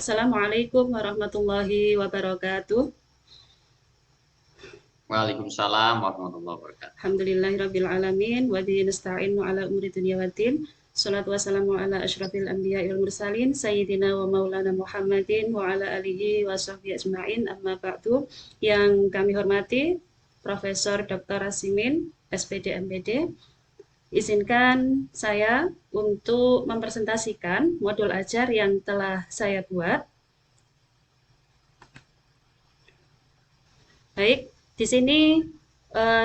Assalamualaikum warahmatullahi wabarakatuh. Waalaikumsalam warahmatullahi wabarakatuh. Alhamdulillahirabbil alamin wa bihi nasta'inu ala umuri dunya waddin. Shalatu wassalamu ala asyrafil anbiya'i wal mursalin sayyidina wa maulana Muhammadin wa ala alihi wa sahbihi ajma'in. Amma ba'du. Yang kami hormati Profesor Dr. Rasimin, SPD MPD. Izinkan saya untuk mempresentasikan modul ajar yang telah saya buat. Baik, di sini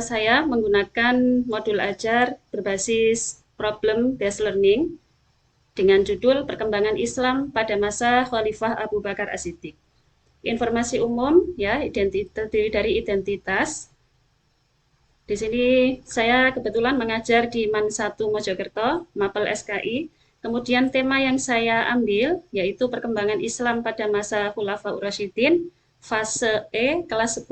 saya menggunakan modul ajar berbasis problem based learning dengan judul Perkembangan Islam pada masa Khalifah Abu Bakar As-Siddiq. Informasi umum ya, terdiri dari identitas. Di sini saya kebetulan mengajar di MAN 1 Mojokerto, Mapel SKI. Kemudian tema yang saya ambil yaitu perkembangan Islam pada masa Khulafaur Rasyidin, fase E kelas 10,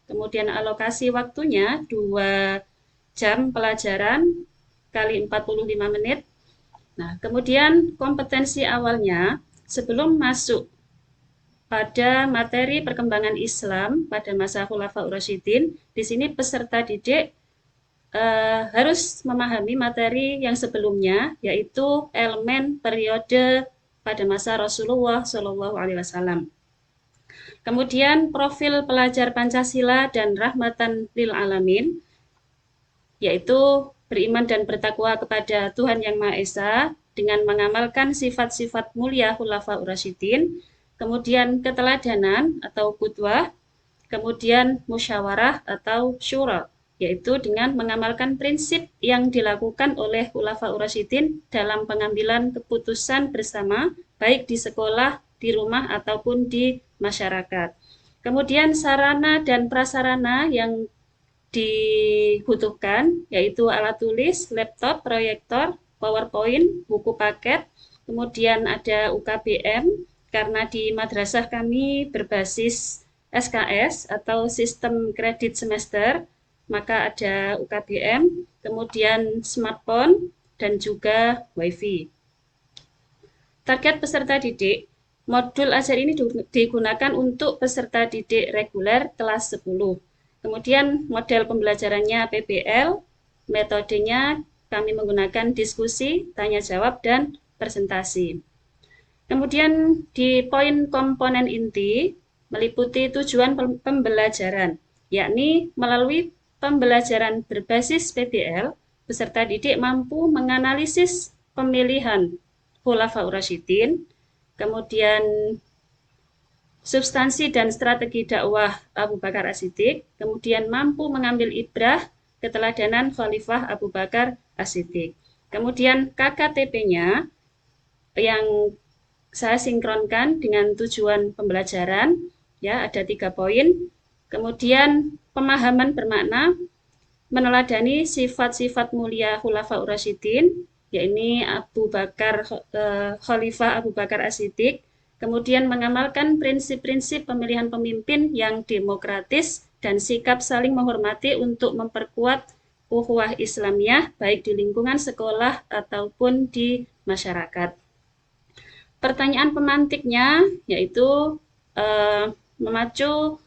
kemudian alokasi waktunya 2 jam pelajaran kali 45 menit. Nah, kemudian kompetensi awalnya sebelum masuk pada materi perkembangan Islam pada masa Khulafaur Rasyidin, di sini peserta didik harus memahami materi yang sebelumnya, yaitu elemen periode pada masa Rasulullah Shallallahu Alaihi Wasallam. Kemudian profil pelajar Pancasila dan rahmatan lil alamin, yaitu beriman dan bertakwa kepada Tuhan Yang Maha Esa dengan mengamalkan sifat-sifat mulia Khulafaur Rasyidin, kemudian keteladanan atau qudwah, kemudian musyawarah atau syura, yaitu dengan mengamalkan prinsip yang dilakukan oleh Khulafaur Rasyidin dalam pengambilan keputusan bersama, baik di sekolah, di rumah, ataupun di masyarakat. Kemudian sarana dan prasarana yang dibutuhkan yaitu alat tulis, laptop, proyektor, PowerPoint, buku paket, kemudian ada UKBM karena di madrasah kami berbasis SKS atau sistem kredit semester, maka ada UKBM, kemudian smartphone dan juga WiFi. Target peserta didik, modul ajar ini digunakan untuk peserta didik reguler kelas 10. Kemudian model pembelajarannya PBL, metodenya kami menggunakan diskusi, tanya jawab, dan presentasi. Kemudian di poin komponen inti meliputi tujuan pembelajaran, yakni melalui pembelajaran berbasis PBL, peserta didik mampu menganalisis pemilihan Khulafaur Rasyidin, kemudian substansi dan strategi dakwah Abu Bakar As-Siddiq, kemudian mampu mengambil ibrah keteladanan Khalifah Abu Bakar As-Siddiq. Kemudian KKTP-nya yang saya sinkronkan dengan tujuan pembelajaran, ya ada 3 poin. Kemudian pemahaman bermakna meneladani sifat-sifat mulia Khulafaur Rasyidin, yakni Khalifah Abu Bakar As-Siddiq, kemudian mengamalkan prinsip-prinsip pemilihan pemimpin yang demokratis dan sikap saling menghormati untuk memperkuat ukhuwah Islamiyah baik di lingkungan sekolah ataupun di masyarakat. Pertanyaan pemantiknya yaitu memacu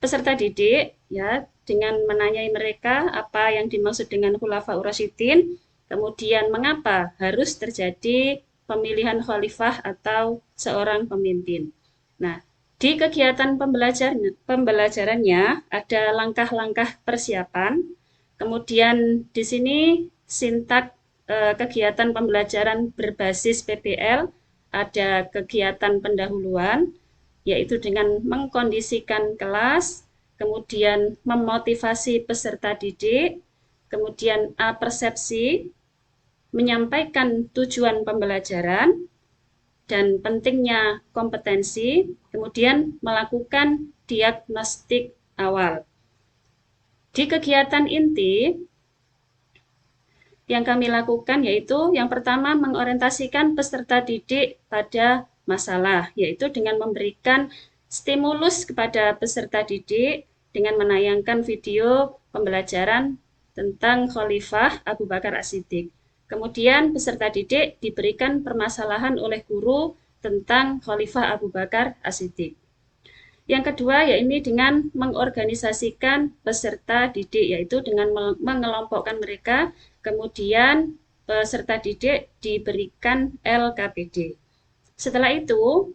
peserta didik ya dengan menanyai mereka apa yang dimaksud dengan Khulafaur Rasyidin, kemudian mengapa harus terjadi pemilihan khalifah atau seorang pemimpin. Nah, di kegiatan pembelajarannya ada langkah-langkah persiapan. Kemudian di sini sintak kegiatan pembelajaran berbasis PBL, ada kegiatan pendahuluan, yaitu dengan mengkondisikan kelas, kemudian memotivasi peserta didik, kemudian persepsi, menyampaikan tujuan pembelajaran, dan pentingnya kompetensi, kemudian melakukan diagnostik awal. Di kegiatan inti yang kami lakukan yaitu yang pertama mengorientasikan peserta didik pada masalah, yaitu dengan memberikan stimulus kepada peserta didik dengan menayangkan video pembelajaran tentang Khalifah Abu Bakar As-Siddiq. Kemudian peserta didik diberikan permasalahan oleh guru tentang Khalifah Abu Bakar As-Siddiq. Yang kedua, yaitu dengan mengorganisasikan peserta didik, yaitu dengan mengelompokkan mereka, kemudian peserta didik diberikan LKPD. Setelah itu,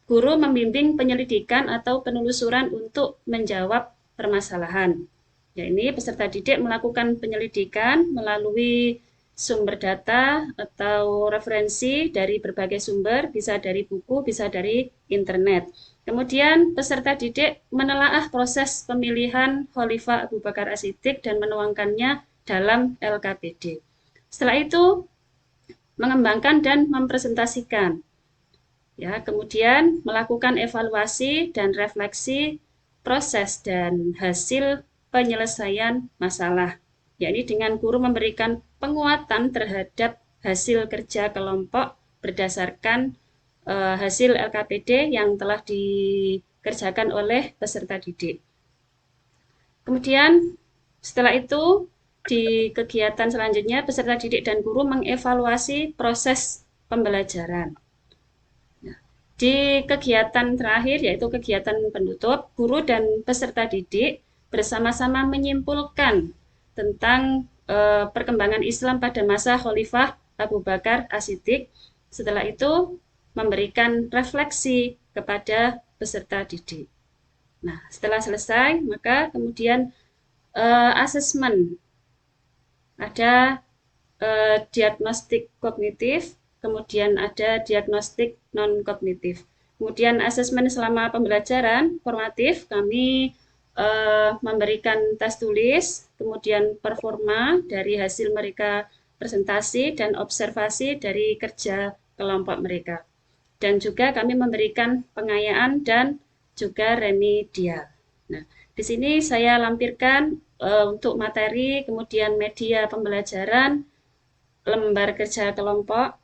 guru membimbing penyelidikan atau penelusuran untuk menjawab permasalahan. Ya, ini peserta didik melakukan penyelidikan melalui sumber data atau referensi dari berbagai sumber, bisa dari buku, bisa dari internet. Kemudian peserta didik menelaah proses pemilihan Khalifah Abu Bakar As-Siddiq dan menuangkannya dalam LKPD. Setelah itu mengembangkan dan mempresentasikan. Ya, kemudian melakukan evaluasi dan refleksi proses dan hasil penyelesaian masalah. Yakni dengan guru memberikan penguatan terhadap hasil kerja kelompok berdasarkan hasil LKPD yang telah dikerjakan oleh peserta didik. Kemudian setelah itu di kegiatan selanjutnya peserta didik dan guru mengevaluasi proses pembelajaran. Di kegiatan terakhir, yaitu kegiatan penutup, guru dan peserta didik bersama-sama menyimpulkan tentang perkembangan Islam pada masa Khalifah Abu Bakar As-Siddiq. Setelah itu memberikan refleksi kepada peserta didik. Nah, setelah selesai, maka kemudian asesmen. Ada diagnostik kognitif, kemudian ada diagnostik non-kognitif. Kemudian asesmen selama pembelajaran formatif, kami memberikan tes tulis, kemudian performa dari hasil mereka presentasi dan observasi dari kerja kelompok mereka. Dan juga kami memberikan pengayaan dan juga remedial. Nah, di sini saya lampirkan untuk materi, kemudian media pembelajaran, lembar kerja kelompok,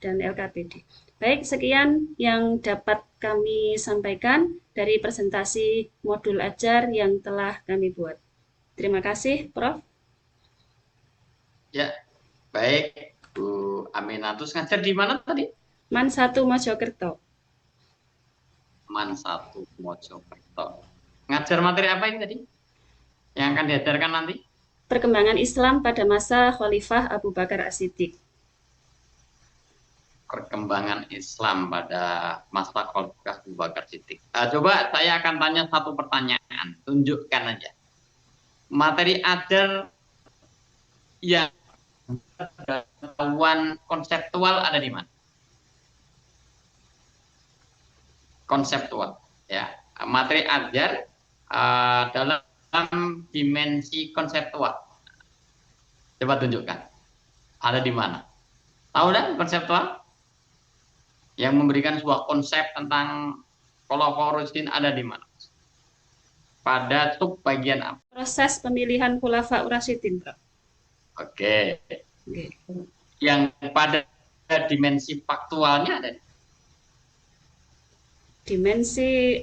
dan LKPD. Baik, sekian yang dapat kami sampaikan dari presentasi modul ajar yang telah kami buat. Terima kasih, Prof. Ya, baik, Bu Aminatus. Ngajar di mana tadi? Man 1 Mojokerto. Man 1 Mojokerto. Ngajar materi apa ini tadi? Yang akan diajarkan nanti? Perkembangan Islam pada masa Khalifah Abu Bakar As-Siddiq. Perkembangan Islam pada masa Khalifah Abu Bakar Siddiq. Coba saya akan tanya satu pertanyaan, tunjukkan aja. Materi ajar yang pengetahuan konseptual ada di mana? Konseptual, ya. Materi ajar dalam dimensi konseptual. Coba tunjukkan. Ada di mana? Tahu kan konseptual? Yang memberikan sebuah konsep tentang Khulafaur Rasyidin ada di mana? Pada sub bagian apa? Proses pemilihan Khulafaur Rasyidin, Prof. Oke. Yang pada dimensi faktualnya ada? Dimensi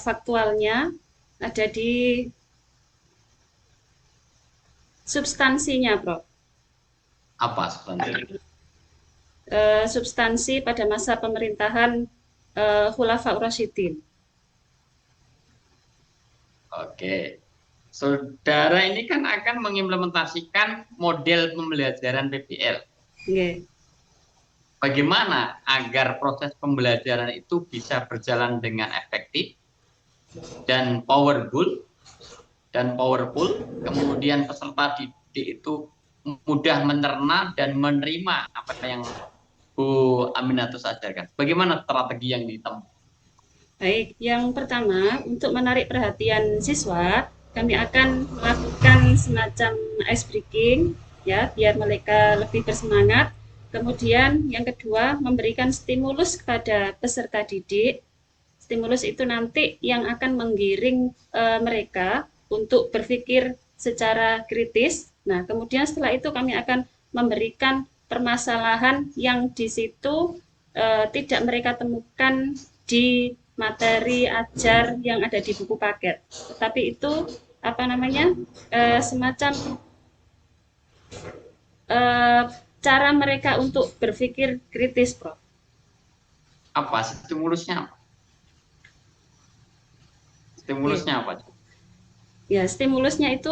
faktualnya ada di substansinya, Prof. Apa substansinya? Substansi pada masa pemerintahan Khulafaur Rasyidin. Oke. Saudara ini kan akan mengimplementasikan model pembelajaran PBL. Okay. Bagaimana agar proses pembelajaran itu bisa berjalan dengan efektif dan powerful, kemudian peserta didik itu mudah mencerna dan menerima apa yang Bu Aminatus ajarkan. Bagaimana strategi yang ditempuh? Baik, yang pertama untuk menarik perhatian siswa, kami akan melakukan semacam ice breaking, ya, biar mereka lebih bersemangat. Kemudian yang kedua memberikan stimulus kepada peserta didik. Stimulus itu nanti yang akan menggiring mereka untuk berpikir secara kritis. Nah, kemudian setelah itu kami akan memberikan permasalahan yang di situ tidak mereka temukan di materi ajar yang ada di buku paket. Tetapi itu semacam cara mereka untuk berpikir kritis, Prof. Apa stimulusnya? Ya, Stimulusnya apa? ya, stimulusnya itu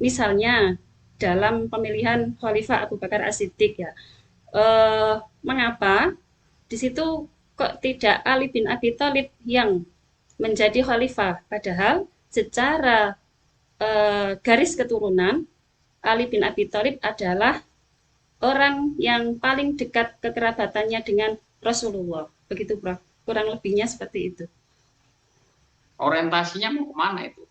misalnya dalam pemilihan Khalifah Abu Bakar As-Siddiq ya. Mengapa di situ kok tidak Ali bin Abi Thalib yang menjadi khalifah? Padahal secara garis keturunan Ali bin Abi Thalib adalah orang yang paling dekat kekerabatannya dengan Rasulullah. Begitu, Prof. Kurang lebihnya seperti itu. Orientasinya mau kemana itu?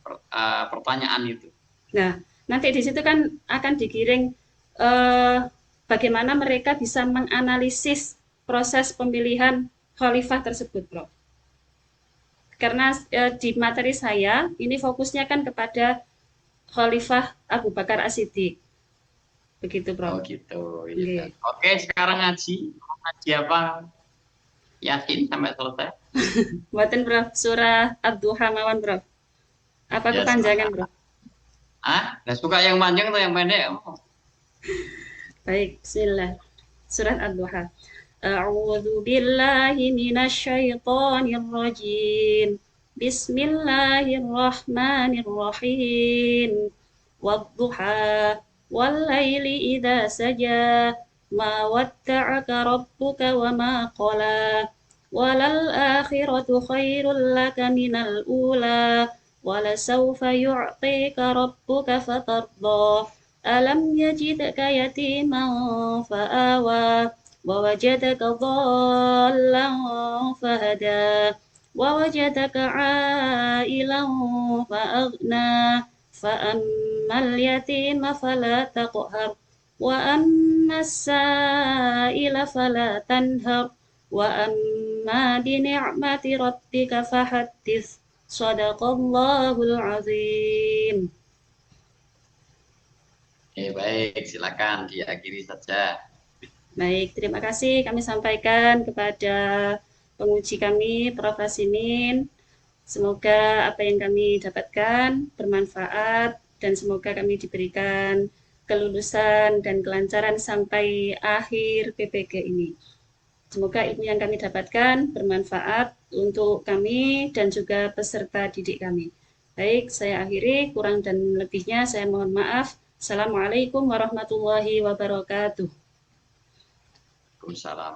Pertanyaan itu. Nah, nanti di situ kan akan digiring eh, bagaimana mereka bisa menganalisis proses pemilihan khalifah tersebut, Prof. Karena di materi saya ini fokusnya kan kepada Khalifah Abu Bakar As-Siddiq. Begitu, Prof. Oh gitu. Iya. Nggih. Oke, sekarang ngaji. Ngaji apa? Yasin sampai selesai? Mboten, Prof. Surah Ad-Duha mawon, Prof. Apa Ya kepanjangan, silakan. Prof? Nah, suka yang panjang atau yang pendek? Oh, Baik, bismillah. Surat Ad-Duha. A'udzu billahi minasyaitonir rajim. Bismillahirrahmanirrahim. Wadduha wal laili idza saja. Ma watta'aka rabbuka wa ma qala. Walal akhiratu khairul laka minal ula. Walasawfa yu'tika rabbuka fatarda. Alam yajidka yatiman fa'awa ووجدك ضالا فهدى ووجدك عائلا فأغنى فأما اليتيم فلا تقهر وأما السائل فلا تنهر وأما بنعمة ربك فحدث صدق الله العظيم. baik, silakan diakhiri saja. Baik, terima kasih kami sampaikan kepada penguji kami, Prof. Rasinin. Semoga apa yang kami dapatkan bermanfaat dan semoga kami diberikan kelulusan dan kelancaran sampai akhir PPG ini. Semoga ilmu yang kami dapatkan bermanfaat untuk kami dan juga peserta didik kami. Baik, saya akhiri. Kurang dan lebihnya saya mohon maaf. Assalamualaikum warahmatullahi wabarakatuh. Waalaikumsalam.